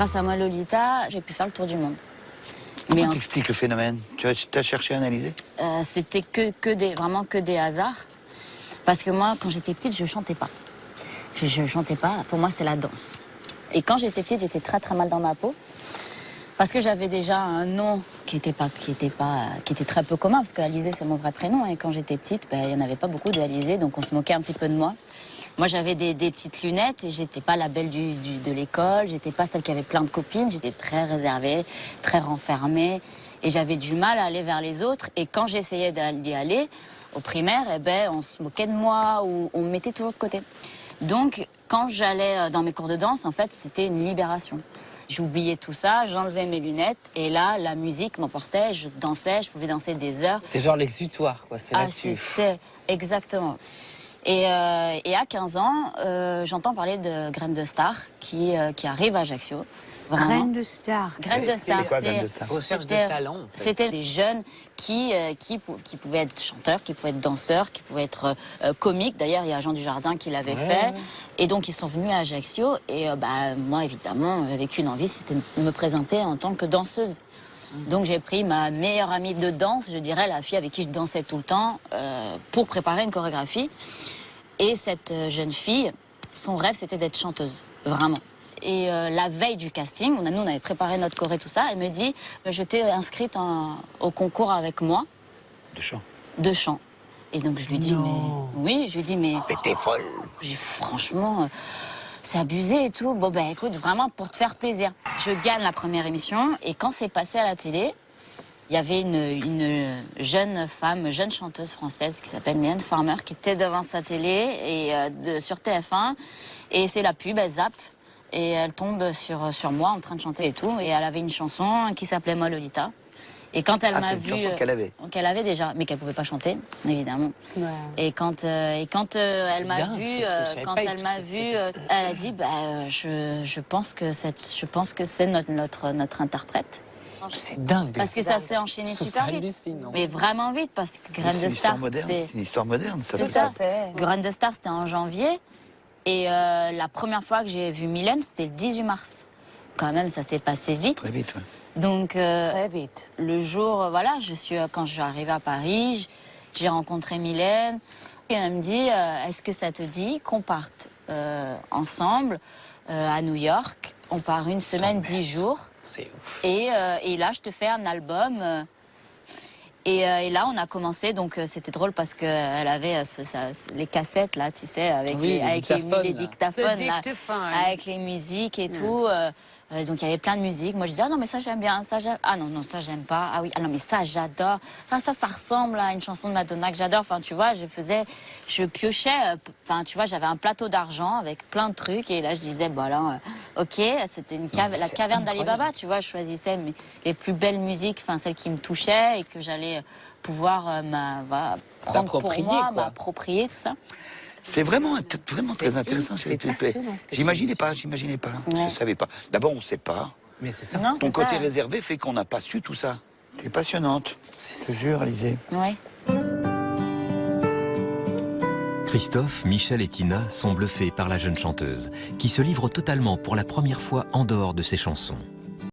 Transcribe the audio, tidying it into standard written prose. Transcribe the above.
grâce à moi, Lolita, j'ai pu faire le tour du monde. Comment t'expliques le phénomène? Tu as cherché à analyser? C'était vraiment que des hasards. Parce que moi, quand j'étais petite, je chantais pas. Je chantais pas, pour moi, c'était la danse. Et quand j'étais petite, j'étais très très mal dans ma peau. Parce que j'avais déjà un nom qui était très peu commun, parce qu'Alizée, c'est mon vrai prénom. Et quand j'étais petite, il n'y en avait pas beaucoup d'Alizée, donc on se moquait un petit peu de moi. Moi, j'avais des petites lunettes et j'étais pas la belle de l'école, j'étais pas celle qui avait plein de copines, j'étais très réservée, très renfermée. Et j'avais du mal à aller vers les autres. Et quand j'essayais d'y aller, au primaire, on se moquait de moi ou on me mettait toujours de côté. Donc, quand j'allais dans mes cours de danse, en fait, c'était une libération. J'oubliais tout ça, j'enlevais mes lunettes et là, la musique m'emportait, je dansais, je pouvais danser des heures. C'était genre l'exutoire, quoi. C'est là-dessus. C'était exactement. Et à 15 ans, j'entends parler de Graines de Star qui arrive à Ajaccio. Graines de Star. Graines de Star, c'était recherche de talent. En fait. C'était des jeunes qui pouvaient être chanteurs, qui pouvaient être danseurs, qui pouvaient être comiques. D'ailleurs, il y a Jean Dujardin qui l'avait fait. Et donc, ils sont venus à Ajaccio. Et moi, évidemment, j'avais qu'une envie, c'était de me présenter en tant que danseuse. Donc j'ai pris ma meilleure amie de danse, je dirais, la fille avec qui je dansais tout le temps, pour préparer une chorégraphie. Et cette jeune fille, son rêve, c'était d'être chanteuse, vraiment. Et la veille du casting, nous, on avait préparé notre choré, tout ça, elle me dit, je t'ai inscrite au concours avec moi. De chant. De chant. Et donc je lui dis, mais... Oui, je lui dis, mais... Mais t'es folle. Franchement... c'est abusé et tout. Bon, écoute, vraiment pour te faire plaisir. Je gagne la première émission et quand c'est passé à la télé, il y avait une jeune femme, jeune chanteuse française qui s'appelle Mylène Farmer qui était devant sa télé et sur TF1. Et c'est la pub, elle zappe et elle tombe sur moi en train de chanter et tout. Et elle avait une chanson qui s'appelait Moi Lolita. Et quand elle m'a vu, c'est une chanson qu'elle avait. Qu'elle avait déjà, mais qu'elle pouvait pas chanter, évidemment. Ouais. Et quand elle m'a vu, elle a dit, je pense que c'est notre interprète. C'est dingue. Parce que ça s'est enchaîné super vite. Mais vraiment vite, parce que Graines de Star, c'est une histoire moderne, ça. C'est ça. Graines de Star, c'était en janvier. Et la première fois que j'ai vu Mylène, c'était le 18 mars. Quand même, ça s'est passé vite. Très vite, ouais. Donc, très vite. Le jour, voilà, quand je suis arrivée à Paris, j'ai rencontré Mylène. Et elle me dit, est-ce que ça te dit qu'on parte ensemble à New York? On part une semaine, 10 jours. C'est ouf. Et là, je te fais un album. Et là, on a commencé, donc c'était drôle parce qu'elle avait les cassettes, là, tu sais, avec les dictaphones, là, avec les musiques et tout. Donc il y avait plein de musique. Moi je disais, ah non mais ça j'aime bien, ça j'aime. Ah non, ça j'aime pas. Ah oui, ah non mais ça j'adore. Ça ressemble à une chanson de Madonna que j'adore. Enfin tu vois, je piochais. Enfin tu vois, j'avais un plateau d'argent avec plein de trucs. Et là je disais, bon là, ok, c'était la caverne d'Ali Baba, tu vois. Je choisissais les plus belles musiques, enfin celles qui me touchaient et que j'allais pouvoir prendre pour moi, m'approprier, tout ça. C'est vraiment très intéressant. C'est passionnant ce que J'imaginais pas. Ouais. Je savais pas. D'abord, on ne sait pas. Mais c'est ça. Non, ton côté réservé fait qu'on n'a pas su tout ça. Tu es passionnante. Je te jure, Alizée. Oui. Christophe, Michel et Tina sont bluffés par la jeune chanteuse, qui se livre totalement pour la première fois en dehors de ses chansons.